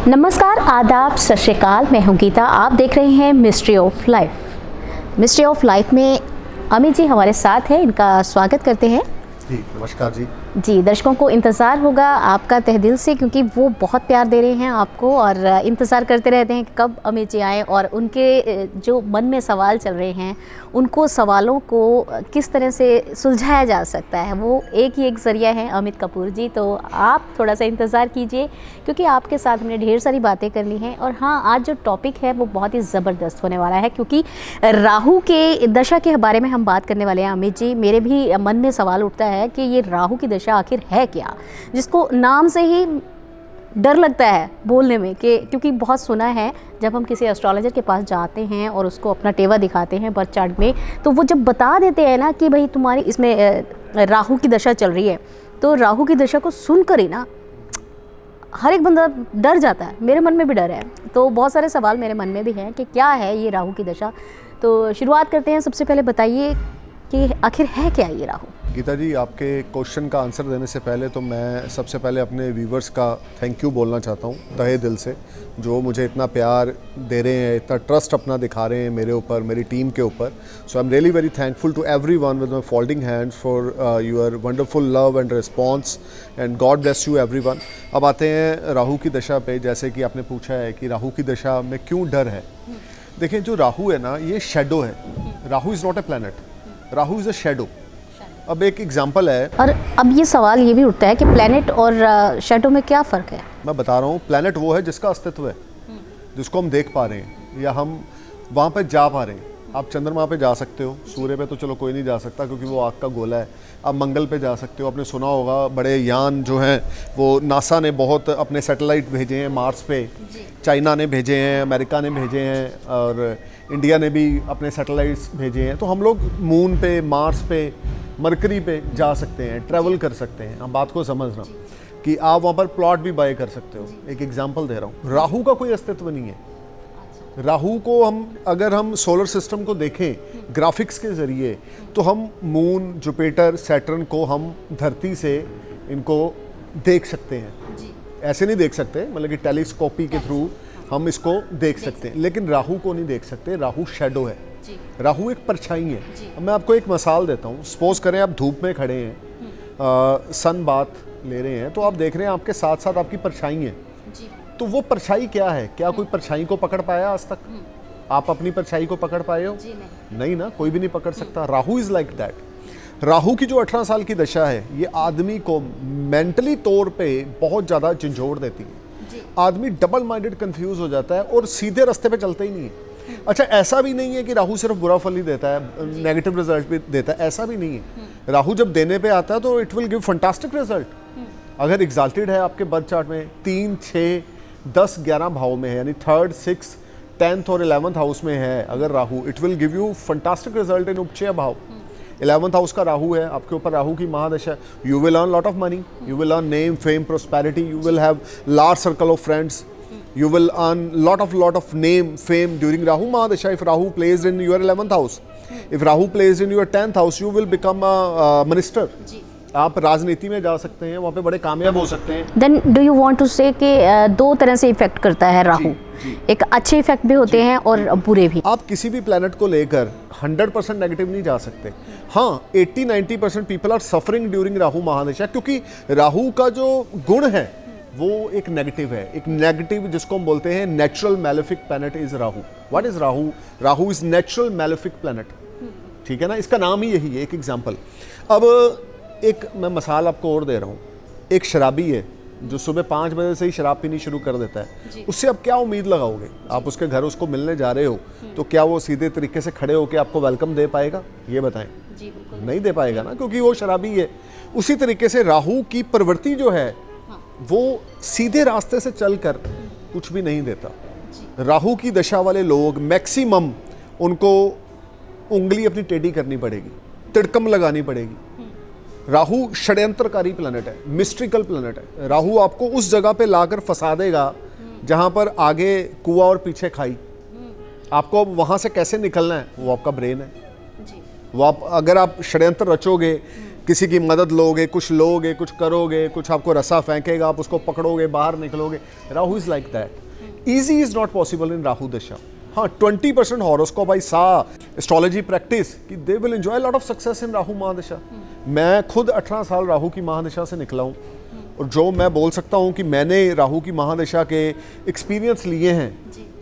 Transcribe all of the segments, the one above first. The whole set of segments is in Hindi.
नमस्कार, आदाब, सत श्री अकाल। मैं हूं गीता। आप देख रहे हैं mystery of life. Mystery of life में अमित जी हमारे साथ हैं, इनका स्वागत करते हैं। जी नमस्कार जी। दर्शकों को इंतज़ार होगा आपका तहे दिल से, क्योंकि वो बहुत प्यार दे रहे हैं आपको और इंतज़ार करते रहते हैं कि कब अमित जी आएँ और उनके जो मन में सवाल चल रहे हैं उनको सवालों को किस तरह से सुलझाया जा सकता है। वो एक ही एक ज़रिया है, अमित कपूर जी। तो आप थोड़ा सा इंतज़ार कीजिए, क्योंकि आपके साथ हमने ढेर सारी बातें करनी है। और हाँ, आज जो टॉपिक है वो बहुत ही ज़बरदस्त होने वाला है, क्योंकि राहु के दशा के बारे में हम बात करने वाले हैं। अमित जी, मेरे भी मन में सवाल उठता है कि ये राहु की दशा आखिर है क्या, जिसको नाम से ही डर लगता है बोलने में, कि क्योंकि बहुत सुना है जब हम किसी एस्ट्रोलॉजर के पास जाते हैं और उसको अपना टेवा दिखाते हैं बर्थ चार्ट में, तो वो जब बता देते हैं ना कि भाई तुम्हारी इसमें राहु की दशा चल रही है, तो राहु की दशा को सुनकर ही ना हर एक बंदा डर जाता है। मेरे मन में भी डर है, तो बहुत सारे सवाल मेरे मन में भी हैं कि क्या है ये राहु की दशा। तो शुरुआत करते हैं। सबसे पहले बताइए कि आखिर है क्या ये राहु। गीता जी, आपके क्वेश्चन का आंसर देने से पहले तो मैं सबसे पहले अपने व्यूवर्स का थैंक यू बोलना चाहता हूँ तहे दिल से, जो मुझे इतना प्यार दे रहे हैं, इतना ट्रस्ट अपना दिखा रहे हैं मेरे ऊपर, मेरी टीम के ऊपर। So I am really very thankful to everyone with my folding hands for your wonderful love and response and God bless you everyone. अब आते हैं राहु की दशा पे। जैसे कि आपने पूछा है कि राहु की दशा में क्यों डर है। देखिए, जो राहु है ना, ये शेडो है। Rahu is not a planet, Rahu is a shadow. अब एक एग्जाम्पल है। और अब ये सवाल ये भी उठता है कि प्लैनेट और शैडो में क्या फ़र्क है। मैं बता रहा हूँ, प्लैनेट वो है जिसका अस्तित्व है, जिसको हम देख पा रहे हैं या हम वहाँ पे जा पा रहे हैं। आप चंद्रमा पे जा सकते हो, सूर्य पे तो चलो कोई नहीं जा सकता क्योंकि वो आग का गोला है। आप मंगल पे जा सकते हो। आपने सुना होगा बड़े यान जो हैं वो नासा ने बहुत अपने सैटेलाइट भेजे हैं मार्स पे। चाइना ने भेजे हैं, अमेरिका ने भेजे हैं और इंडिया ने भी अपने सैटेलाइट्स भेजे हैं। तो हम लोग मून पे, मार्स पे, मरकरी पे जा सकते हैं, ट्रैवल कर सकते हैं। आप बात को समझना कि आप वहाँ पर प्लॉट भी बाय कर सकते हो। एक एग्जांपल दे रहा हूँ, राहु का कोई अस्तित्व नहीं है। राहु को अगर हम सोलर सिस्टम को देखें ग्राफिक्स के ज़रिए, तो हम मून, जुपिटर, सैटर्न को हम धरती से इनको देख सकते हैं। ऐसे नहीं देख सकते, मतलब कि टेलीस्कोपी के थ्रू हम इसको देख सकते हैं, लेकिन राहु को नहीं देख सकते। राहु शैडो है, राहु एक परछाई है। अब मैं आपको एक मिसाल देता हूँ। सपोज करें आप धूप में खड़े हैं, सन बाथ ले रहे हैं, तो आप देख रहे हैं आपके साथ साथ आपकी परछाई है। तो वो परछाई क्या है? क्या कोई परछाई को पकड़ पाया आज तक? आप अपनी परछाई को पकड़ पाए हो? नहीं ना, कोई भी नहीं पकड़ सकता। Rahu is like that. Rahu की जो 18 साल की दशा है, ये आदमी को मेंटली तौर पे बहुत ज़्यादा झंझोड़ देती है। आदमी डबल माइंडेड कंफ्यूज हो जाता है और सीधे रास्ते पे चलता ही नहीं है। अच्छा, ऐसा भी नहीं है कि राहु सिर्फ बुरा फल ही देता है, नेगेटिव रिजल्ट भी देता है, ऐसा भी नहीं है। राहु जब देने पे आता है तो it will give fantastic result. अगर एग्जाल्टेड है आपके बर्थ चार्ट में 3, 6, 10, 11 भाव में है, यानी 3rd, 6th, 10th और 11th हाउस में है अगर Rahu, it will give you fantastic result in उपचय भाव। 11th हाउस का राहु है, आपके ऊपर राहु की महादशा। You will earn lot of money, you will earn name, fame, prosperity, you will have large circle of friends, you will earn lot of name, fame during Rahu Mahadasha if Rahu plays in your 11th house. If Rahu plays in your 10th house, you will become a minister. आप राजनीति में जा सकते हैं, वहाँ पे बड़े कामयाब हो सकते हैं। Then do you want to say कि दो तरह से इफेक्ट करता है राहु। एक अच्छे इफेक्ट भी होते हैं और बुरे भी। आप किसी भी प्लैनेट को लेकर 100% नेगेटिव नहीं जा सकते। हाँ, 80-90% people are suffering during Rahu महादशा, क्योंकि राहु का जो गुण है वो एक नेगेटिव है। एक नेगेटिव जिसको हम बोलते हैं natural malefic planet is Rahu. What is Rahu? Rahu is natural malefic planet. ठीक है ना, इसका नाम ही यही है। एक एग्जांपल, अब एक मैं मिसाल आपको और दे रहा हूँ। एक शराबी है जो सुबह 5 बजे से ही शराब पीनी शुरू कर देता है। उससे आप क्या उम्मीद लगाओगे? आप उसके घर उसको मिलने जा रहे हो, तो क्या वो सीधे तरीके से खड़े होकर आपको वेलकम दे पाएगा? ये बताएं। नहीं दे पाएगा ना, क्योंकि वो शराबी है। उसी तरीके से राहु की प्रवृत्ति जो है वो सीधे रास्ते से चलकर कुछ भी नहीं देता। राहु की दशा वाले लोग मैक्सिमम उनको उंगली अपनी टेढ़ी करनी पड़ेगी, तिड़कम लगानी पड़ेगी। राहु षड्यंत्रकारी प्लैनेट है, मिस्ट्रिकल प्लैनेट है। राहु आपको उस जगह पे लाकर फंसा देगा जहां पर आगे कुआं और पीछे खाई। आपको वहां से कैसे निकलना है वो आपका ब्रेन है। वो अगर आप षड्यंत्र रचोगे किसी की मदद लोगे, कुछ लोगे, कुछ करोगे, कुछ आपको रस्सा फेंकेगा, आप उसको पकड़ोगे, बाहर निकलोगे। Rahu is like that. Easy is not possible in Rahu दशा। हाँ, 20% horoscope I saw astrology practice कि they will enjoy lot of success in Rahu महादशा। मैं खुद 18 साल राहु की महादशा से निकला हूँ, और जो मैं बोल सकता हूँ कि मैंने राहु की महादशा के एक्सपीरियंस लिए हैं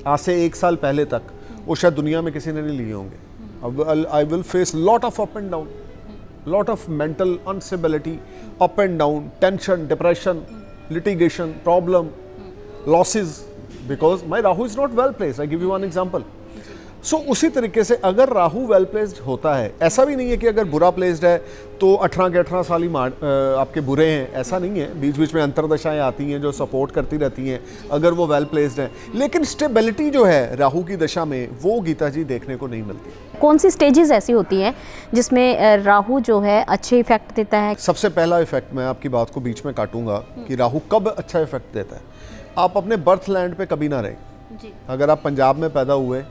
आज से 1 साल पहले तक, वो शायद दुनिया में किसी ने नहीं लिए होंगे। I will face lot of up and down, lot of mental instability, up and down, tension, depression, litigation, problem, losses, because my Rahu is not well placed. I give you one example. So उसी तरीके से अगर राहु वेल प्लेस्ड होता है, ऐसा भी नहीं है कि अगर बुरा प्लेस्ड है तो 18 के 18 साल ही आपके बुरे हैं, ऐसा नहीं है। बीच बीच में अंतरदशाएं आती हैं जो सपोर्ट करती रहती हैं अगर वो वेल प्लेस्ड हैं, लेकिन स्टेबिलिटी जो है राहु की दशा में वो गीता जी देखने को नहीं मिलती। कौन सी स्टेजेस ऐसी होती हैं जिसमें राहु जो है अच्छे इफेक्ट देता है? सबसे पहला इफेक्ट, मैं आपकी बात को बीच में काटूंगा कि राहु कब अच्छा इफेक्ट देता है। आप अपने बर्थ लैंड पे कभी ना रहें। अगर आप पंजाब में पैदा हुए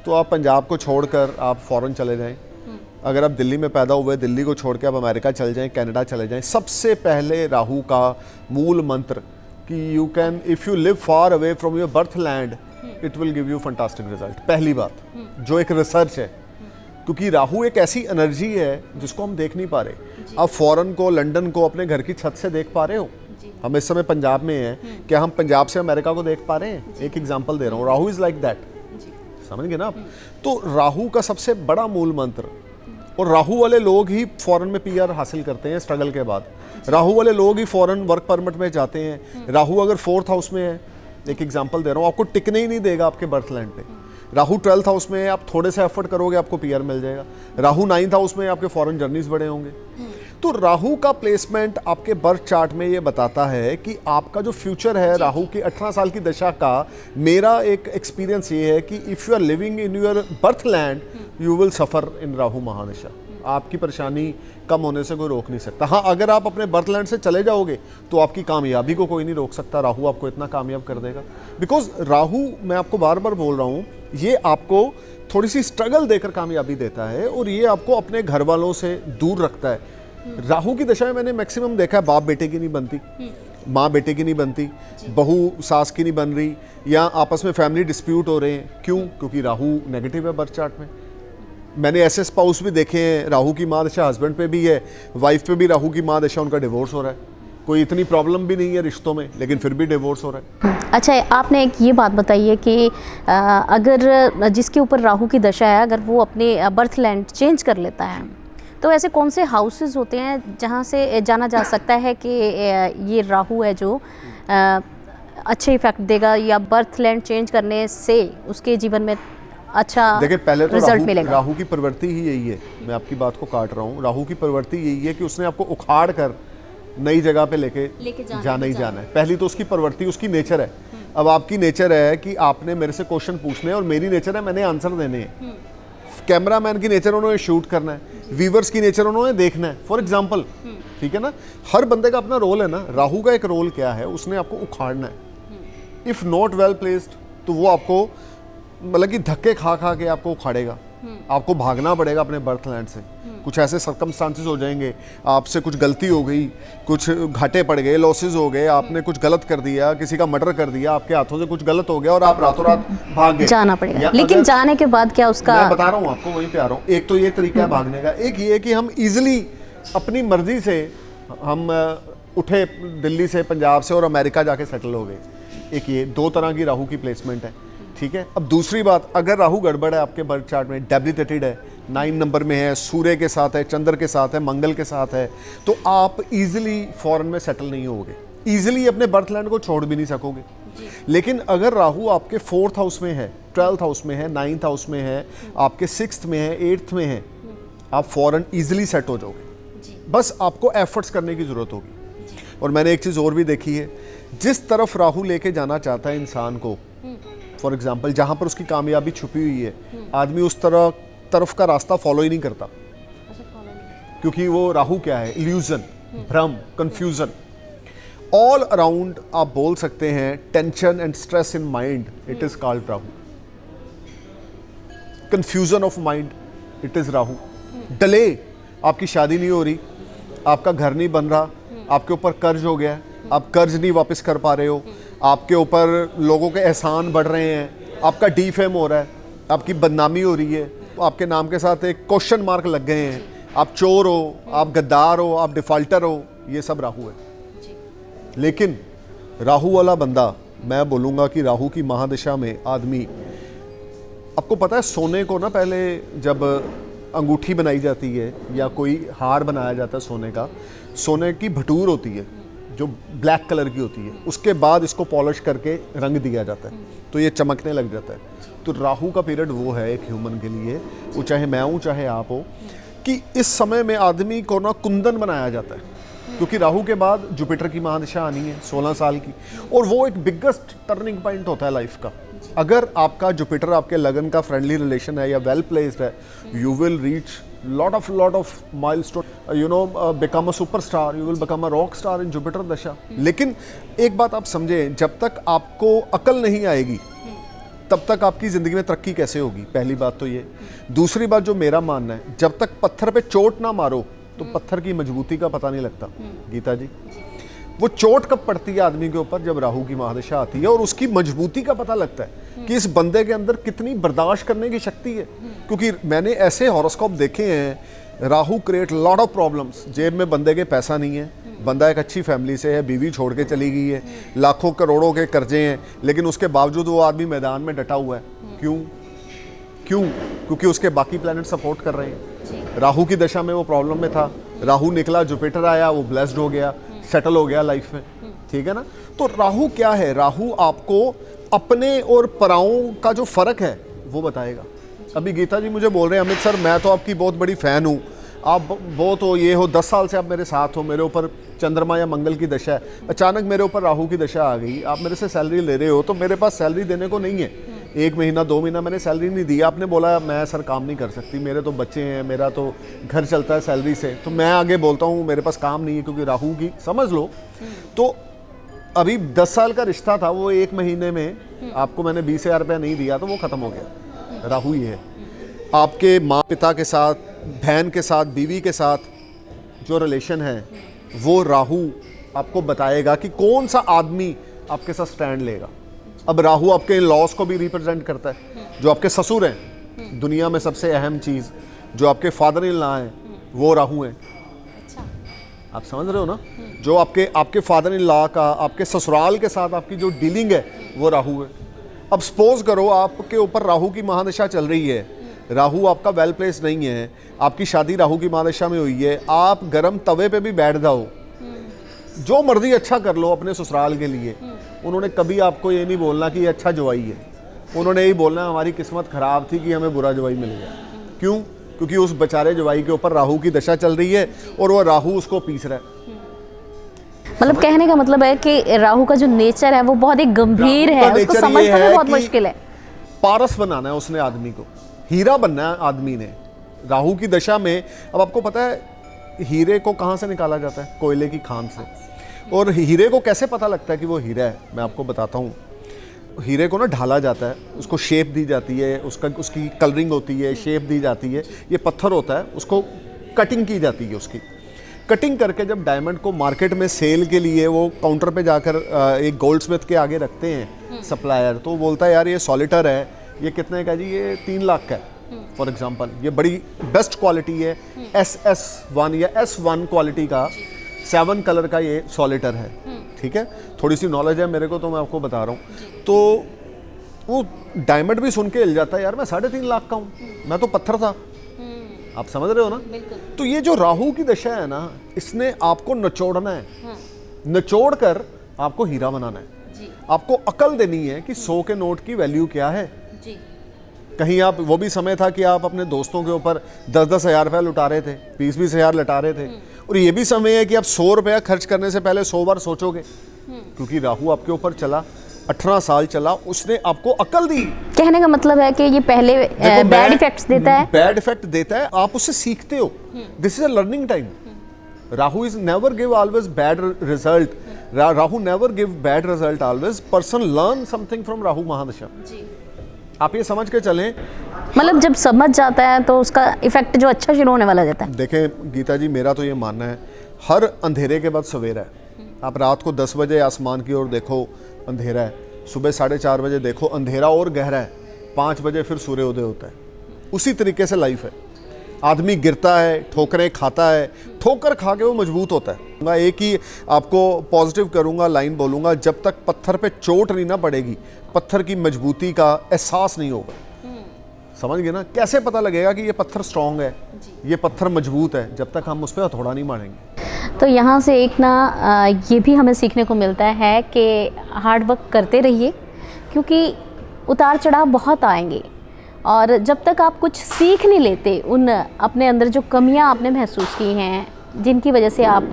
तो आप पंजाब को छोड़कर आप फॉरेन चले जाएं। अगर आप दिल्ली में पैदा हुए, दिल्ली को छोड़ के आप अमेरिका चले जाएं, कनाडा चले जाएं। सबसे पहले राहु का मूल मंत्र कि you can, if you live far away from your birth land, it will give you fantastic result. पहली बात जो एक रिसर्च है, क्योंकि राहु एक ऐसी एनर्जी है जिसको हम देख नहीं पा रहे। आप फॉरेन को, लंदन को अपने घर की छत से देख पा रहे हो? हम इस समय पंजाब में हैं, क्या हम पंजाब से अमेरिका को देख पा रहे हैं? एक एग्जांपल दे रहा हूँ, राहु इज लाइक दैट। समझ गए ना आप? तो राहु का सबसे बड़ा मूल मंत्र, और राहु वाले लोग ही फॉरेन में पीआर हासिल करते हैं स्ट्रगल के बाद। राहु वाले लोग ही फॉरेन वर्क परमिट में जाते हैं। राहु अगर 4th हाउस में है, एक एग्जांपल दे रहा हूँ, आपको टिकने ही नहीं देगा आपके बर्थ लैंड पे। राहु 12th हाउस में है, आप थोड़े से एफर्ट करोगे आपको पीआर मिल जाएगा। राहु 9th हाउस में आपके फॉरेन जर्नीज बड़े होंगे। तो राहु का प्लेसमेंट आपके बर्थ चार्ट में ये बताता है कि आपका जो फ्यूचर है राहु की 18 साल की दशा का, मेरा एक एक्सपीरियंस ये है कि if you are living in your birth land you will suffer in Rahu महादशा। आपकी परेशानी कम होने से कोई रोक नहीं सकता। हाँ, अगर आप अपने बर्थ लैंड से चले जाओगे तो आपकी कामयाबी को कोई नहीं रोक सकता। राहु आपको इतना कामयाब कर देगा, बिकॉज राहु, मैं आपको बार बार बोल रहा हूँ, ये आपको थोड़ी सी स्ट्रगल देकर कामयाबी देता है, और ये आपको अपने घर वालों से दूर रखता है। राहु की दशा में मैंने मैक्सिमम देखा है, बाप बेटे की नहीं बनती, माँ बेटे की नहीं बनती, बहू सास की नहीं बन रही, या आपस में फैमिली डिस्प्यूट हो रहे हैं। क्यों? क्योंकि राहु नेगेटिव है बर्थ चार्ट में। मैंने ऐसे स्पाउस भी देखे हैं, राहु की माँ दशा हस्बैंड पे भी है, वाइफ पे भी राहु की माँ दशा, उनका डिवोर्स हो रहा है। कोई इतनी प्रॉब्लम भी नहीं है रिश्तों में, लेकिन फिर भी डिवोर्स हो रहा है। अच्छा, आपने एक ये बात बताई है कि अगर जिसके ऊपर राहु की दशा है, अगर वो अपने बर्थ लैंड चेंज कर लेता है, तो ऐसे कौन से हाउसेस होते हैं जहाँ से जाना जा सकता है कि ये राहु है जो अच्छे इफेक्ट देगा, या बर्थ लैंड चेंज करने से उसके जीवन में अच्छा देखिए, पहले तो रिजल्ट मिलेगा? राहु की प्रवृत्ति ही यही है, मैं आपकी बात को काट रहा हूँ। राहु की प्रवृत्ति यही है कि उसने आपको उखाड़ कर नई जगह पे लेके जाना ही जाना है। पहली तो उसकी प्रवृत्ति, उसकी नेचर है। अब आपकी नेचर है कि आपने मेरे से क्वेश्चन पूछने हैं, और मेरी नेचर है मैंने आंसर देने हैं। कैमरामैन की नेचर उन्होंने शूट करना है, व्यूवर्स की नेचर उन्होंने देखना है, फॉर एग्जाम्पल। ठीक है ना? हर बंदे का अपना रोल है ना। राहु का एक रोल क्या है, उसने आपको उखाड़ना है। इफ नॉट वेल प्लेस्ड तो वो आपको मतलब कि धक्के खा खा के आपको उखाड़ेगा। आपको भागना पड़ेगा अपने बर्थ लैंड से। कुछ ऐसे सर्कमस्टांसेस हो जाएंगे, आपसे कुछ गलती हो गई, कुछ घाटे पड़ गए, लॉसेस हो गए, आपने कुछ गलत कर दिया, किसी का मर्डर कर दिया, आपके हाथों से कुछ गलत हो गया और आप रातों रात भाग गए। जाना पड़ेगा, लेकिन जाने के बाद क्या उसका, मैं बता रहा हूँ आपको, वहीं पे आ रहा हूँ। एक तो ये तरीका है भागने का, एक ये कि हम इजिली अपनी मर्जी से हम उठे दिल्ली से, पंजाब से, और अमेरिका जाके सेटल हो गए। एक ये 2 तरह की राहु की प्लेसमेंट है। ठीक है? अब दूसरी बात, अगर राहु गड़बड़ है आपके बर्थ चार्ट में, डेबिलिटेटेड है, 9 नंबर में है, सूर्य के साथ है, चंद्र के साथ है, मंगल के साथ है, तो आप इजीली फॉरेन में सेटल नहीं होगे, इजीली अपने बर्थ लैंड को छोड़ भी नहीं सकोगे। लेकिन अगर राहु आपके 4th हाउस में है, 12th हाउस में है, 9th हाउस में है, आपके 6th में है, 8th में है, आप फॉरेन इजीली सेट हो जाओगे। बस आपको एफर्ट्स करने की जरूरत होगी। और मैंने एक चीज़ और भी देखी है, जिस तरफ राहु लेके जाना चाहता है इंसान को, फॉर एग्जाम्पल जहाँ पर उसकी कामयाबी छुपी हुई है, आदमी उस तरफ का रास्ता फॉलो ही नहीं करता। क्योंकि वो राहु क्या है? इल्यूजन, भ्रम, कंफ्यूजन। ऑल अराउंड आप बोल सकते हैं tension and stress in mind, it is called Rahu. Confusion of mind, it is Rahu. Delay, आपकी शादी नहीं हो रही, आपका घर नहीं बन रहा, आपके ऊपर कर्ज हो गया है, आप कर्ज नहीं वापस कर पा रहे हो, आपके ऊपर लोगों के एहसान बढ़ रहे हैं, आपका डीफेम हो रहा है, आपकी बदनामी हो रही है, आपके नाम के साथ एक क्वेश्चन मार्क लग गए हैं, आप चोर हो, आप गद्दार हो, आप डिफॉल्टर हो, ये सब राहु है। लेकिन राहु वाला बंदा, मैं बोलूँगा कि राहु की महादशा में आदमी, आपको पता है सोने को ना पहले जब अंगूठी बनाई जाती है या कोई हार बनाया जाता है सोने का, सोने की भटूर होती है जो ब्लैक कलर की होती है, उसके बाद इसको पॉलिश करके रंग दिया जाता है तो ये चमकने लग जाता है। तो राहु का पीरियड वो है एक ह्यूमन के लिए, वो चाहे मैं हूँ चाहे आप हो, कि इस समय में आदमी को ना कुंदन बनाया जाता है, क्योंकि राहु के बाद जुपिटर की महादशा आनी है 16 साल की, और वो एक बिगेस्ट टर्निंग पॉइंट होता है लाइफ का। अगर आपका जुपिटर आपके लगन का फ्रेंडली रिलेशन है या वेल प्लेस्ड है, you will reach lot of milestone, become a superstar, you will become a rock star in Jupiter दशा। लेकिन एक बात आप समझें, जब तक आपको अकल नहीं आएगी तब तक आपकी ज़िंदगी में तरक्की कैसे होगी, पहली बात तो ये। दूसरी बात जो मेरा मानना है, जब तक पत्थर पे चोट ना मारो तो पत्थर की मजबूती का पता नहीं लगता। गीता जी, वो चोट कब पड़ती है आदमी के ऊपर, जब राहु की महादशा आती है, और उसकी मजबूती का पता लगता है कि इस बंदे के अंदर कितनी बर्दाश्त करने की शक्ति है। क्योंकि मैंने ऐसे हॉरोस्कोप देखे हैं, Rahu create lot of problems. जेब में बंदे के पैसा नहीं है, बंदा एक अच्छी फैमिली से है, बीवी छोड़ के चली गई है, लाखों करोड़ों के कर्जे हैं, लेकिन उसके बावजूद वो आदमी मैदान में डटा हुआ है। क्यों? क्योंकि उसके बाकी प्लैनेट सपोर्ट कर रहे हैं। राहु की दशा में वो प्रॉब्लम में था, राहु निकला, जुपिटर आया, वो ब्लेस्ड हो गया, सेटल हो गया लाइफ में। ठीक है ना? तो राहु क्या है? राहु आपको अपने और पराओं का जो फर्क है वो बताएगा। अभी गीता जी मुझे बोल रहे हैं, अमित सर मैं तो आपकी बहुत बड़ी फ़ैन हूँ, आप बहुत हो, ये हो, 10 साल से आप मेरे साथ हो, मेरे ऊपर चंद्रमा या मंगल की दशा है, अचानक मेरे ऊपर राहु की दशा आ गई, आप मेरे से सैलरी ले रहे हो, तो मेरे पास सैलरी देने को नहीं है। 1 महीना 2 महीना मैंने सैलरी नहीं दी, आपने बोला मैं सर काम नहीं कर सकती, मेरे तो बच्चे हैं, मेरा तो घर चलता है सैलरी से, तो मैं आगे बोलता हूँ मेरे पास काम नहीं है, क्योंकि राहु की समझ लो। तो अभी 10 साल का रिश्ता था, वो 1 महीने में आपको मैंने 20,000 रुपया नहीं दिया तो वो ख़त्म हो गया। राहु ही है। आपके माँ पिता के साथ, बहन के साथ, बीवी के साथ जो रिलेशन है, वो राहु आपको बताएगा कि कौन सा आदमी आपके साथ स्टैंड लेगा। अब राहु आपके इन लॉस को भी रिप्रेजेंट करता है। जो आपके ससुर हैं, दुनिया में सबसे अहम चीज़, जो आपके फादर इन लॉ हैं, वो राहु हैं। आप समझ रहे हो ना? जो आपके फादर इन लॉ का, आपके ससुराल के साथ आपकी जो डीलिंग है, वो राहु है। अब सपोज करो आपके ऊपर राहु की महादशा चल रही है, राहु आपका वेल प्लेस नहीं है, आपकी शादी राहु की महादशा में हुई है, आप गरम तवे पे भी बैठ जाओ, जो मर्जी अच्छा कर लो अपने ससुराल के लिए, उन्होंने कभी आपको ये नहीं बोलना कि ये अच्छा जवाई है। उन्होंने यही बोलना हमारी किस्मत खराब थी कि हमें बुरा जवाई मिल गया। क्यों? क्योंकि उस बेचारे जवाई के ऊपर राहु की दशा चल रही है और वो राहु उसको पीस रहा है। मतलब कहने का मतलब है कि राहु का जो नेचर है वो बहुत ही गंभीर है, उसको समझना भी बहुत मुश्किल है। पारस बनाना है उसने आदमी को, हीरा बनना है आदमी ने राहु की दशा में। अब आपको पता है हीरे को कहाँ से निकाला जाता है? कोयले की खान से। और हीरे को कैसे पता लगता है कि वो हीरा है? मैं आपको बताता हूँ। हीरे को ना ढाला जाता है, उसको शेप दी जाती है, उसकी कलरिंग होती है, शेप दी जाती है। ये पत्थर होता है, उसको कटिंग की जाती है। उसकी कटिंग करके जब डायमंड को मार्केट में सेल के लिए वो काउंटर पे जाकर एक गोल्ड स्मिथ के आगे रखते हैं सप्लायर, तो वो बोलता है यार ये सॉलिटर है, ये कितने का जी? ये 3 लाख का है फॉर एग्जांपल। ये बड़ी बेस्ट क्वालिटी है, SS1 या S1 क्वालिटी का 7 कलर का ये सॉलिटर है। ठीक है, थोड़ी सी नॉलेज है मेरे को तो मैं आपको बता रहा हूँ। तो वो डायमंड भी सुन के हिल जाता है, यार मैं 3.5 लाख का हूँ, मैं तो पत्थर था। आप समझ रहे हो ना? तो ये जो राहु की दशा है ना, इसने आपको नचोड़ना है, नचोड़ कर आपको हीरा बनाना है। आपको अकल देनी है कि 100 के नोट की वैल्यू क्या है। कहीं आप, वो भी समय था कि आप अपने दोस्तों के ऊपर 10-10 हज़ार रुपया लुटा रहे थे, 20-20 हज़ार लुटा रहे थे। और ये भी समय है कि आप 100 रुपया खर्च करने से पहले 100 बार सोचोगे, क्योंकि राहु आपके ऊपर चला, 18 साल चला, उसने आपको अकल दी। कहने का मतलब है कि ये पहले बैड इफेक्ट्स देता है, बैड इफेक्ट देता है, आप उससे सीखते हो। This is a learning time. Rahu is never give always bad result, Rahu never give bad result always. Person learn something from Rahu महादशा। आप ये समझ के चलें, मतलब जब समझ जाता है तो उसका इफेक्ट जो अच्छा शुरू होने वाला जाता है। देखें गीता जी, मेरा तो ये मानना है, हर अंधेरे के बाद सवेरा है। आप रात को 10 बजे आसमान की ओर देखो, अंधेरा है। सुबह 4:30 बजे देखो, अंधेरा और गहरा है। 5 बजे फिर सूर्योदय होता है। उसी तरीके से लाइफ है। आदमी गिरता है, ठोकरें खाता है, ठोकर खा के वो मजबूत होता है। मैं एक ही आपको पॉजिटिव करूंगा, लाइन बोलूंगा, जब तक पत्थर पे चोट नहीं ना पड़ेगी, पत्थर की मजबूती का एहसास नहीं होगा। समझ गए ना? कैसे पता लगेगा कि ये पत्थर स्ट्रांग है, ये पत्थर मजबूत है, जब तक हम उस पर हथौड़ा नहीं मारेंगे। तो यहाँ से एक ना ये भी हमें सीखने को मिलता है कि हार्ड वर्क करते रहिए, क्योंकि उतार चढ़ाव बहुत आएंगे, और जब तक आप कुछ सीख नहीं लेते उन अपने अंदर जो कमियां आपने महसूस की हैं, जिनकी वजह से आप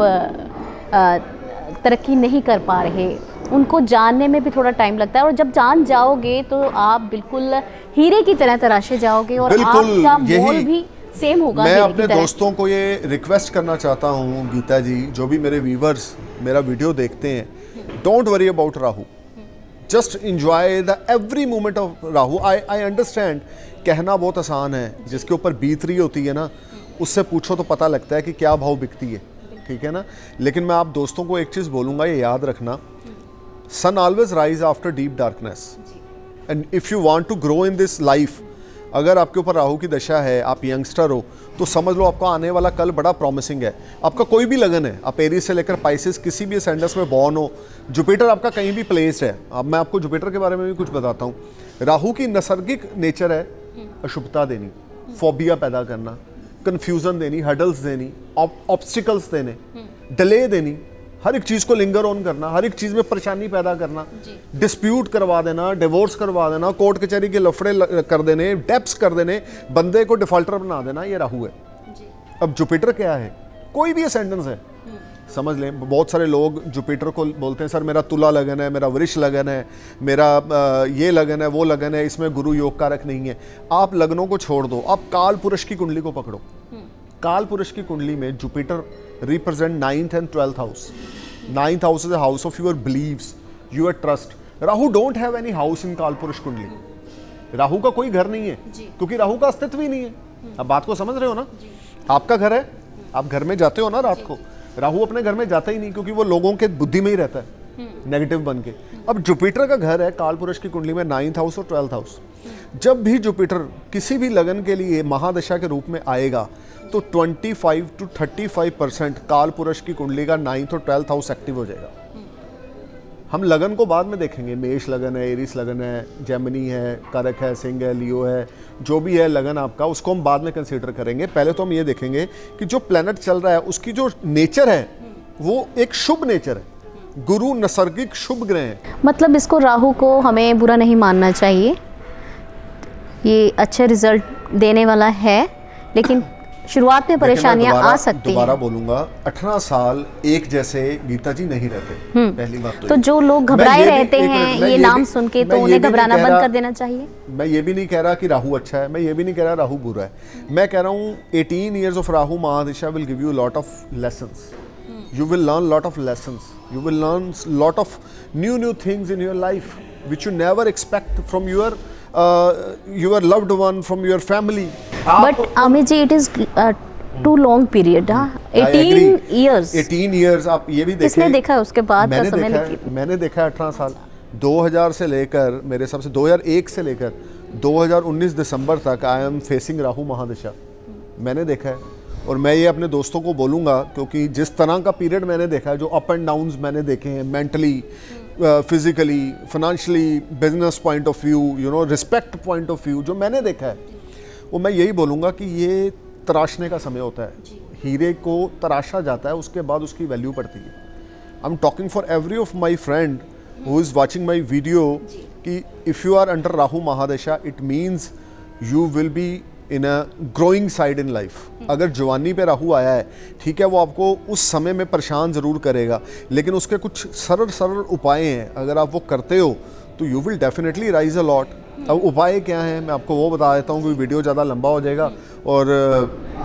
तरक्की नहीं कर पा रहे, उनको जानने में भी थोड़ा टाइम लगता है। और जब जान जाओगे तो आप बिल्कुल हीरे की तरह तराशे जाओगे, और आपका मोल भी सेम होगा। मैं अपने दोस्तों को ये रिक्वेस्ट करना चाहता हूँ, गीता जी, जो भी मेरे व्यूवर्स मेरा वीडियो देखते हैं, don't worry about Rahu, just enjoy the every moment of Rahu. I understand, कहना बहुत आसान है, जिसके ऊपर बीत रही होती है ना, उससे पूछो तो पता लगता है कि क्या भाव बिकती है, ठीक है ना। लेकिन मैं आप दोस्तों को एक चीज़ बोलूँगा, ये याद रखना, sun always rise after deep darkness, and if you want to grow in this life, अगर आपके ऊपर राहु की दशा है, आप यंगस्टर हो, तो समझ लो आपका आने वाला कल बड़ा प्रॉमिसिंग है। आपका कोई भी लगन है, आप एरीज से लेकर पाइसेस किसी भी असेंडेंस में बॉर्न हो, जुपिटर आपका कहीं भी प्लेस्ड है। अब मैं आपको जुपिटर के बारे में भी कुछ बताता हूँ। राहु की नैसर्गिक नेचर है अशुभता देनी, फोबिया पैदा करना, कन्फ्यूजन देनी, हडल्स देनी, ऑब्स्टिकल्स देने, डिले देनी, हर एक चीज़ को लिंगर ऑन करना, हर एक चीज़ में परेशानी पैदा करना, डिस्प्यूट करवा देना, डिवोर्स करवा देना, कोर्ट कचहरी के लफड़े कर देने, डेप्स कर देने, बंदे को डिफॉल्टर बना देना, ये राहु है। अब जुपिटर क्या है? कोई भी असेंडेंस है, समझ लें। बहुत सारे लोग जुपिटर को बोलते हैं, सर मेरा तुला लगन है, मेरा वृष लगन है, मेरा ये लगन है, वो लगन है, इसमें गुरु योग कारक नहीं है। आप लगनों को छोड़ दो, आप काल पुरुष की कुंडली को पकड़ो। काल पुरुष की कुंडली में Jupiter represent 9th and 12th house. 9th house is a house of your beliefs, your trust. Rahu don't have any house in काल पुरुष कुंडली। राहु का कोई घर नहीं है, क्योंकि राहु का अस्तित्व ही नहीं है। अब बात को समझ रहे हो ना? आपका घर है, आप घर में जाते हो ना रात को, राहु अपने घर में जाता ही नहीं, क्योंकि वो लोगों के बुद्धि में ही रहता है, नेगेटिव बन के। अब जुपिटर का घर है काल पुरुष की कुंडली में 9th हाउस और 12th हाउस। जब भी जुपिटर किसी भी लगन के लिए महादशा के रूप में आएगा, तो 25 to 35% काल पुरुष की कुंडली का 9th और 12th हाउस एक्टिव हो जाएगा। हम लगन को बाद में देखेंगे, मेष लगन है, एरिस लगन है, जेमिनी है, करक है, सिंह है, लियो है, जो भी है लगन आपका, उसको हम बाद में कंसीडर करेंगे। पहले तो हम ये देखेंगे कि जो प्लैनेट चल रहा है उसकी जो नेचर है वो एक शुभ नेचर है। गुरु नैसर्गिक शुभ ग्रह है। मतलब इसको, राहु को हमें बुरा नहीं मानना चाहिए, ये अच्छे रिजल्ट देने वाला है, लेकिन शुरुआत में परेशानियां आ सकती हैं। दोबारा बोलूंगा, 18 साल एक जैसे गीता जी नहीं रहते। पहली बात तो जो लोग घबराए रहते हैं ये नाम सुन के, तो उन्हें घबराना बंद कर देना चाहिए। मैं ये भी नहीं कह रहा कि राहु अच्छा है, मैं ये भी नहीं कह रहा राहु बुरा है। मैं कह रहा हूँ 18 years ऑफ राहु महादशा will give you lot of lessons. You will learn lot of lessons. You will learn lot of new things in your life which you never expect from your loved one, from your family. But Amit ji, it is too long period, हाँ? 18 years. 18 years आप ये भी देखें। किसने देखा है उसके बाद का समय? मैंने देखा है 18 साल, 2000 से लेकर, मेरे हिसाब से 2001 से लेकर 2019 दिसंबर तक आई एम फेसिंग राहु महादशा। मैंने देखा है, और मैं ये अपने दोस्तों को बोलूँगा, क्योंकि जिस तरह का पीरियड मैंने देखा है, जो अप एंड डाउन्स मैंने देखे हैं, mentally, physically, financially, business point of view, you know, respect point of view, जो मैंने देखा है, वो मैं यही बोलूँगा कि ये तराशने का समय होता है। हीरे को तराशा जाता है, उसके बाद उसकी वैल्यू पड़ती है। I am talking for every of my friend who is watching my video कि if you are under Rahu महादशा, it means you will be in a growing side in life. अगर जवानी पे राहु आया है, ठीक है, वो आपको उस समय में परेशान ज़रूर करेगा, लेकिन उसके कुछ सरल उपाय हैं। अगर आप वो करते हो तो you will definitely rise a lot. अब उपाय क्या है मैं आपको वो बता देता हूँ, क्योंकि वीडियो ज़्यादा लंबा हो जाएगा और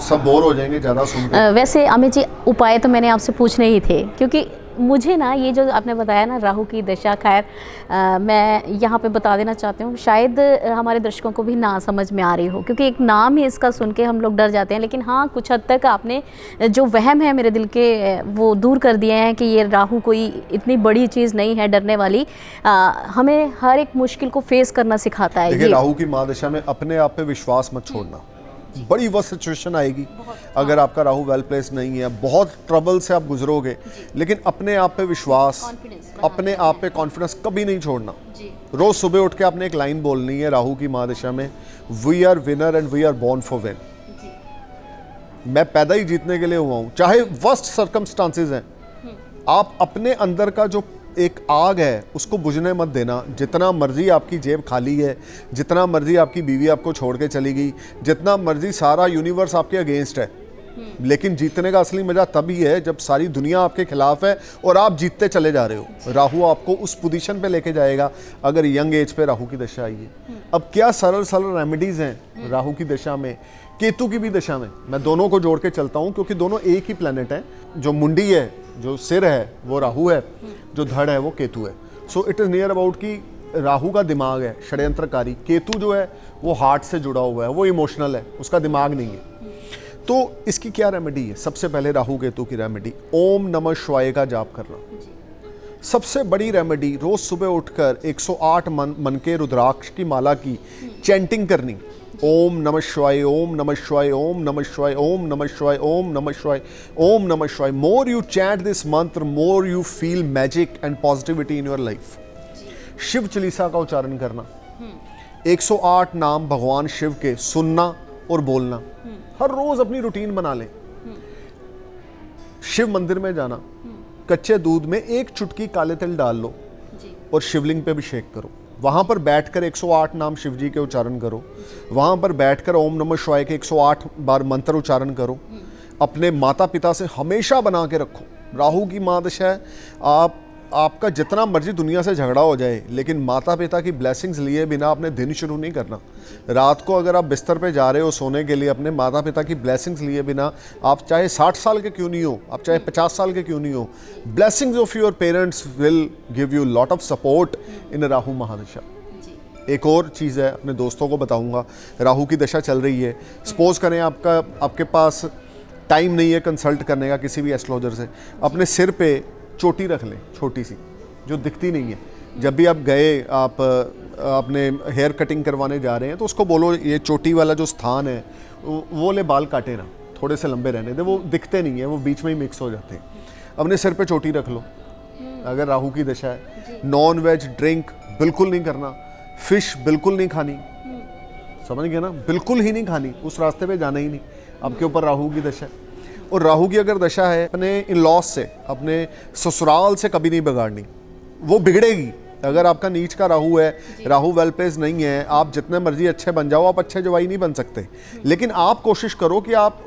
सब बोर हो जाएंगे ज़्यादा सुन के। वैसे अमित जी, उपाय तो मैंने आपसे पूछने ही थे, क्योंकि मुझे ना ये जो आपने बताया ना राहु की दशा, खैर मैं यहाँ पे बता देना चाहती हूँ, शायद हमारे दर्शकों को भी ना समझ में आ रही हो, क्योंकि एक नाम ही इसका सुन के हम लोग डर जाते हैं। लेकिन हाँ, कुछ हद तक आपने जो वहम है मेरे दिल के वो दूर कर दिए हैं कि ये राहु कोई इतनी बड़ी चीज़ नहीं है डरने वाली। हमें हर एक मुश्किल को फेस करना सिखाता है। देखिए, राहु की महादशा में अपने आप पे विश्वास मत छोड़ना, बड़ी वो सिचुएशन आएगी अगर आपका राहु वेल प्लेस नहीं है, बहुत ट्रबल से आप गुजरोगे, लेकिन अपने आप पे विश्वास, अपने आप पे कॉन्फिडेंस कभी नहीं छोड़ना। रोज सुबह उठ के आपने एक लाइन बोलनी है राहु की महादशा में, we are winner and we are born for win. मैं पैदा ही जीतने के लिए हुआ हूं, चाहे वर्स्ट सर्कमस्टांसेस हैं। आप अपने अंदर का जो एक आग है उसको बुझने मत देना। जितना मर्जी आपकी जेब खाली है, जितना मर्जी आपकी बीवी आपको छोड़ के चली गई, जितना मर्जी सारा यूनिवर्स आपके अगेंस्ट है, लेकिन जीतने का असली मजा तभी है जब सारी दुनिया आपके खिलाफ है और आप जीतते चले जा रहे हो। राहु आपको उस पोजीशन पे लेके जाएगा अगर यंग एज पे राहु की दशा आई है। अब क्या सरल सरल रेमेडीज हैं राहु की दशा में, केतु की भी दशा में। मैं दोनों को जोड़ के चलता हूं क्योंकि दोनों एक ही प्लेनेट है। जो मुंडी है, जो सिर है वो राहु है, जो धड़ है वो केतु है। So it is near about कि राहु का दिमाग है षड्यंत्रकारी, केतु जो है वो हार्ट से जुड़ा हुआ है, वो इमोशनल है, उसका दिमाग नहीं है। तो इसकी क्या रेमेडी है? सबसे पहले राहु केतु की रेमेडी ओम नमः शिवाय का जाप करना। सबसे बड़ी रेमेडी, रोज सुबह उठकर 108 मन के रुद्राक्ष की माला की चैंटिंग करनी। ओम नमः शिवाय, ओम नमः शिवाय, ओम नमः शिवाय, ओम नमः शिवाय, ओम नमः शिवाय, ओम नमः शिवाय। मोर you chant this mantra, more you feel magic and positivity in your life. Shiv Chalisa का उच्चारण करना, 108 नाम भगवान शिव के सुनना और बोलना। हर रोज अपनी रूटीन बना लें। शिव मंदिर में जाना, कच्चे दूध में एक चुटकी काले तिल डाल लो और शिवलिंग पे अभिषेक करो। वहां पर बैठकर 108 नाम शिव जी के उच्चारण करो। वहां पर बैठकर ओम नमः शिवाय के 108 बार मंत्र उच्चारण करो। अपने माता पिता से हमेशा बना के रखो। राहु की महादशा है, आपका जितना मर्जी दुनिया से झगड़ा हो जाए, लेकिन माता पिता की ब्लेसिंग्स लिए बिना अपने दिन शुरू नहीं करना। रात को अगर आप बिस्तर पे जा रहे हो सोने के लिए, अपने माता पिता की ब्लेसिंग्स लिए बिना, आप चाहे 60 साल के क्यों नहीं हो, आप चाहे 50 साल के क्यों नहीं हो, blessings of your parents will give you lot of support in Rahu महादशा। एक और चीज़ है, अपने दोस्तों को बताऊंगा, राहु की दशा चल रही है, सपोज करें आपके पास टाइम नहीं है कंसल्ट करने का किसी भी एस्ट्रोलॉजर से, अपने सिर पे चोटी रख लें, छोटी सी, जो दिखती नहीं है। जब भी आप गए, आप अपने हेयर कटिंग करवाने जा रहे हैं, तो उसको बोलो ये चोटी वाला जो स्थान है वो ले बाल काटे ना, थोड़े से लंबे रहने दे, वो दिखते नहीं है, वो बीच में ही मिक्स हो जाते हैं। अपने सिर पे चोटी रख लो अगर राहु की दशा है। नॉन वेज ड्रिंक बिल्कुल नहीं करना, फिश बिल्कुल नहीं खानी, समझ गए ना, बिल्कुल ही नहीं खानी, उस रास्ते पे जाना ही नहीं। आपके ऊपर राहु की दशा है, और राहु की अगर दशा है, अपने इन लॉस से, अपने ससुराल से कभी नहीं बिगाड़नी, वो बिगड़ेगी। अगर आपका नीच का राहु है, राहु वेल प्लेस नहीं है, आप जितने मर्जी अच्छे बन जाओ, आप अच्छे जवाई नहीं बन सकते। लेकिन आप कोशिश करो कि आप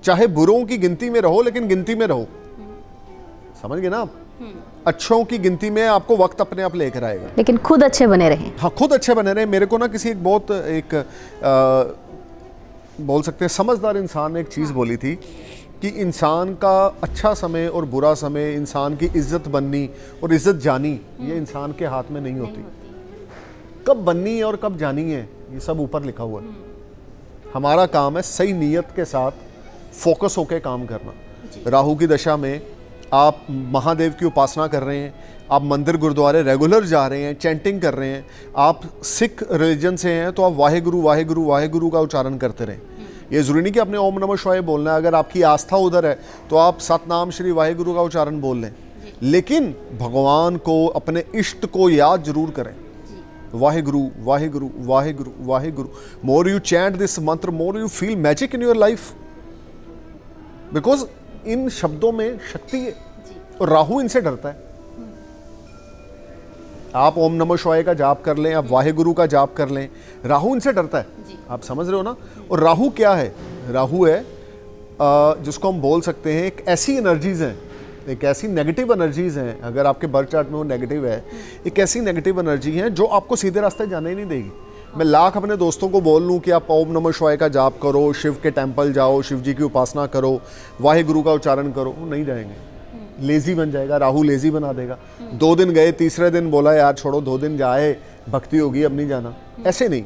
चाहे बुरों की गिनती में रहो, लेकिन गिनती में रहो, समझ गए ना आप। अच्छों की गिनती में आपको वक्त अपने आप लेकर आएगा, लेकिन खुद अच्छे बने रहें। हाँ, खुद अच्छे बने रहें। मेरे को ना किसी एक बहुत बोल सकते हैं समझदार इंसान ने एक चीज़ बोली थी कि इंसान का अच्छा समय और बुरा समय, इंसान की इज्जत बननी और इज्जत जानी, ये इंसान के हाथ में नहीं होती। कब बननी है और कब जानी है, ये सब ऊपर लिखा हुआ है। हमारा काम है सही नीयत के साथ फोकस होकर काम करना। राहु की दशा में आप महादेव की उपासना कर रहे हैं, आप मंदिर गुरुद्वारे रेगुलर जा रहे हैं, चैंटिंग कर रहे हैं, आप सिख रिलीजन से हैं तो आप वाहेगुरु वाहेगुरु वाहेगुरु का उच्चारण करते रहें। ये ज़रूरी नहीं कि आपने ओम नमः शिवाय बोलना है। अगर आपकी आस्था उधर है तो आप सतनाम श्री वाहेगुरु का उच्चारण बोल लें, लेकिन भगवान को, अपने इष्ट को याद जरूर करें। Waheguru Waheguru Waheguru Waheguru. More you chant this mantra, more you feel magic in your life, because इन शब्दों में शक्ति है और राहु इनसे डरता है। आप ओम नमः शिवाय का जाप कर लें, आप वाहेगुरु का जाप कर लें, राहु इनसे डरता है। आप समझ रहे हो ना। और राहु क्या है? राहु है जिसको हम बोल सकते हैं एक ऐसी एनर्जीज हैं, एक ऐसी नेगेटिव एनर्जीज हैं, अगर आपके बर्थ चार्ट में वो नेगेटिव है, एक ऐसी नेगेटिव एनर्जी है जो आपको सीधे रास्ते जाने ही नहीं देगी। मैं लाख अपने दोस्तों को बोल लूँ कि आप ओम नमः शिवाय का जाप करो, शिव के टेंपल जाओ, शिव जी की उपासना करो, वाहेगुरु का उच्चारण करो, वो नहीं जाएंगे। लेजी बन जाएगा, राहु लेजी बना देगा। 2 दिन गए, तीसरे दिन बोला यार छोड़ो, 2 दिन जाए, भक्ति होगी अब नहीं जाना। ऐसे नहीं,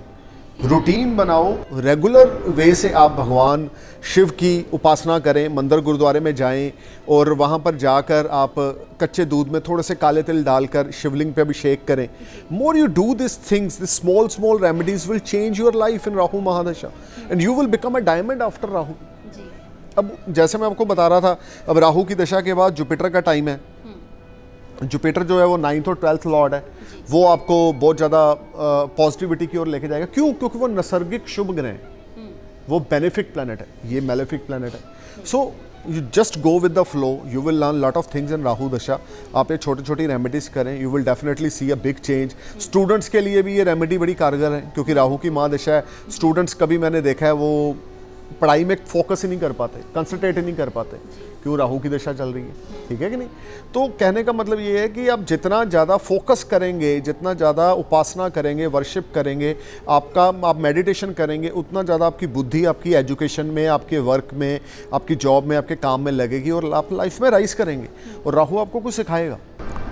रूटीन बनाओ, रेगुलर वे से आप भगवान शिव की उपासना करें, मंदिर गुरुद्वारे में जाएं और वहाँ पर जाकर आप कच्चे दूध में थोड़े से काले तिल डालकर शिवलिंग पे अभिषेक करें। More you do this things, this small small remedies will change your life in Rahu महादशा and you will become a diamond after Rahu. अब जैसे मैं आपको बता रहा था, अब राहु की दशा के बाद जुपिटर का टाइम है। जुपिटर जो है वो 9th और 12th लॉर्ड है, वो आपको बहुत ज़्यादा पॉजिटिविटी की ओर लेके जाएगा। क्यों? क्योंकि वो नैसर्गिक शुभ ग्रह है, वो बेनिफिक प्लैनेट है, ये मेलेफिक प्लैनेट है। So you just go with the flow, you will learn lot of things in Rahu dasha. आप ये छोटी छोटी रेमेडीज करें, you will definitely see a big change. Students के लिए भी ये रेमेडी बड़ी कारगर है, क्योंकि राहु की महादशा है। स्टूडेंट्स कभी मैंने देखा है वो पढ़ाई में फोकस ही नहीं कर पाते, कंसंट्रेट ही नहीं कर पाते, क्यों? राहु की दशा चल रही है, ठीक है कि नहीं? तो कहने का मतलब ये है कि आप जितना ज़्यादा फोकस करेंगे, जितना ज़्यादा उपासना करेंगे, वर्शिप करेंगे, आप मेडिटेशन करेंगे, उतना ज़्यादा आपकी बुद्धि आपकी एजुकेशन में, आपके वर्क में, आपकी जॉब में, आपके काम में लगेगी और आप लाइफ में राइज करेंगे और राहु आपको कुछ सिखाएगा।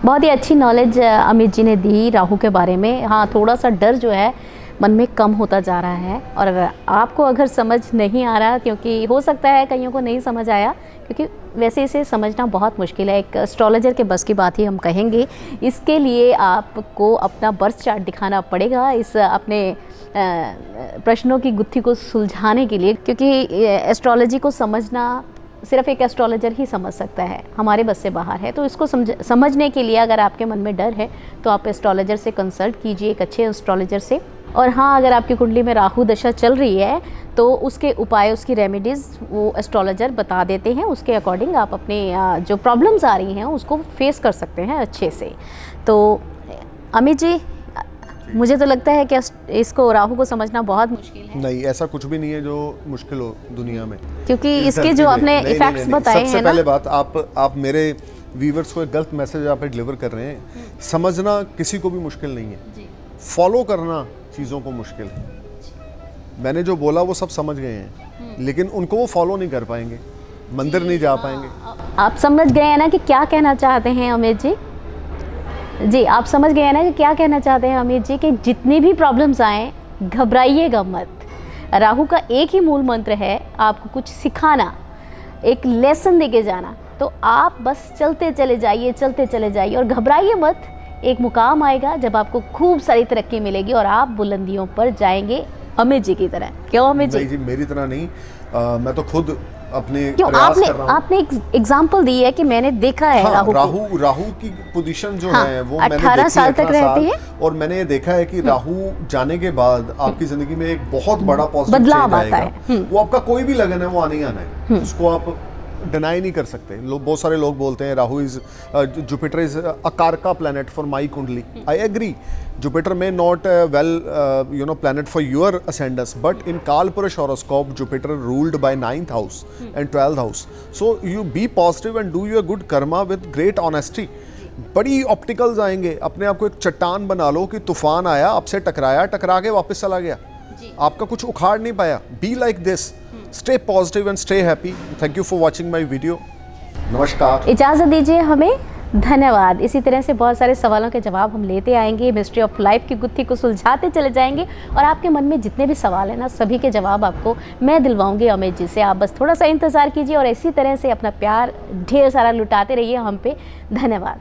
बहुत ही अच्छी नॉलेज अमित जी ने दी राहु के बारे में। हाँ, थोड़ा सा डर जो है मन में कम होता जा रहा है, और आपको अगर समझ नहीं आ रहा, क्योंकि हो सकता है कईयों को नहीं समझ आया, क्योंकि वैसे इसे समझना बहुत मुश्किल है, एक एस्ट्रोलॉजर के बस की बात ही हम कहेंगे। इसके लिए आपको अपना बर्थ चार्ट दिखाना पड़ेगा इस अपने प्रश्नों की गुत्थी को सुलझाने के लिए, क्योंकि एस्ट्रोलॉजी को समझना सिर्फ एक एस्ट्रोलॉजर ही समझ सकता है, हमारे बस से बाहर है। तो इसको समझने के लिए अगर आपके मन में डर है तो आप एस्ट्रोलॉजर से कंसल्ट कीजिए, एक अच्छे एस्ट्रोलॉजर से। और हाँ, अगर आपकी कुंडली में राहु दशा चल रही है तो उसके उपाय, उसकी रेमेडीज़ वो एस्ट्रोलॉजर बता देते हैं, उसके अकॉर्डिंग आप अपने जो प्रॉब्लम्स आ रही हैं उसको फेस कर सकते हैं अच्छे से। तो अमित जी, मुझे तो लगता है कि इसको राहु को समझना बहुत मुश्किल है। नहीं, ऐसा कुछ भी नहीं है जो मुश्किल हो दुनिया में, क्योंकि इसके जो आपने इफेक्ट्स बताए हैं ना। सबसे पहले बात, आप मेरे व्यूवर्स को एक गलत मैसेज आप डिलीवर कर रहे हैं। समझना किसी को भी मुश्किल नहीं है, फॉलो करना चीज़ों को मुश्किल है। मैंने जो बोला वो सब समझ गए हैं, लेकिन उनको वो फॉलो नहीं कर पाएंगे, मंदिर नहीं जा पाएंगे। आप समझ गए हैं ना कि क्या कहना चाहते हैं अमित जी? जी, आप समझ गए हैं ना कि क्या कहना चाहते हैं अमित जी? कि जितनी भी प्रॉब्लम्स आएँ, घबराइएगा मत। राहु का एक ही मूल मंत्र है, आपको कुछ सिखाना, एक लेसन देके जाना। तो आप बस चलते चले जाइए, चलते चले जाइए और घबराइए मत। एक मुकाम आएगा जब आपको खूब सारी तरक्की मिलेगी और आप बुलंदियों पर जाएंगे अमित जी की तरह। क्यों अमित जी? नहीं जी, मेरी तरह नहीं, मैं तो खुद अपने क्यों आपने एक एग्जाम्पल दी है कि मैंने देखा है। हाँ, राहु की पोजीशन जो हाँ, है वो 18 साल तक रहती है, और मैंने ये देखा है कि राहु जाने के बाद आपकी जिंदगी में एक बहुत बड़ा पॉजिटिव बदलाव आता है। वो आपका कोई भी लगन है वो आने ही आना है, उसको आप डिनाई नहीं कर सकते। बहुत सारे लोग बोलते हैं Rahu is Jupiter is a karaka planet for my kundli. I agree, Jupiter may not planet for your ascendants, but in Kalpurush horoscope Jupiter ruled by 9th house and 12th house. So you be positive and do your good karma with great honesty. बड़ी ऑप्टिकल्स आएंगे, अपने आप को एक चट्टान बना लो कि तूफान आया, आपसे टकराया, टकरा के वापस चला गया, आपका कुछ उखाड़ नहीं पाया। Be like this, stay positive and stay happy. Thank you for watching my video. नमस्कार, इजाज़त दीजिए हमें, धन्यवाद। इसी तरह से बहुत सारे सवालों के जवाब हम लेते आएंगे, मिस्ट्री ऑफ लाइफ की गुत्थी को सुलझाते चले जाएंगे, और आपके मन में जितने भी सवाल हैं ना, सभी के जवाब आपको मैं दिलवाऊंगी अमित जी से। आप बस थोड़ा सा इंतज़ार कीजिए और इसी तरह से अपना प्यार ढेर सारा लुटाते रहिए हम पे। धन्यवाद।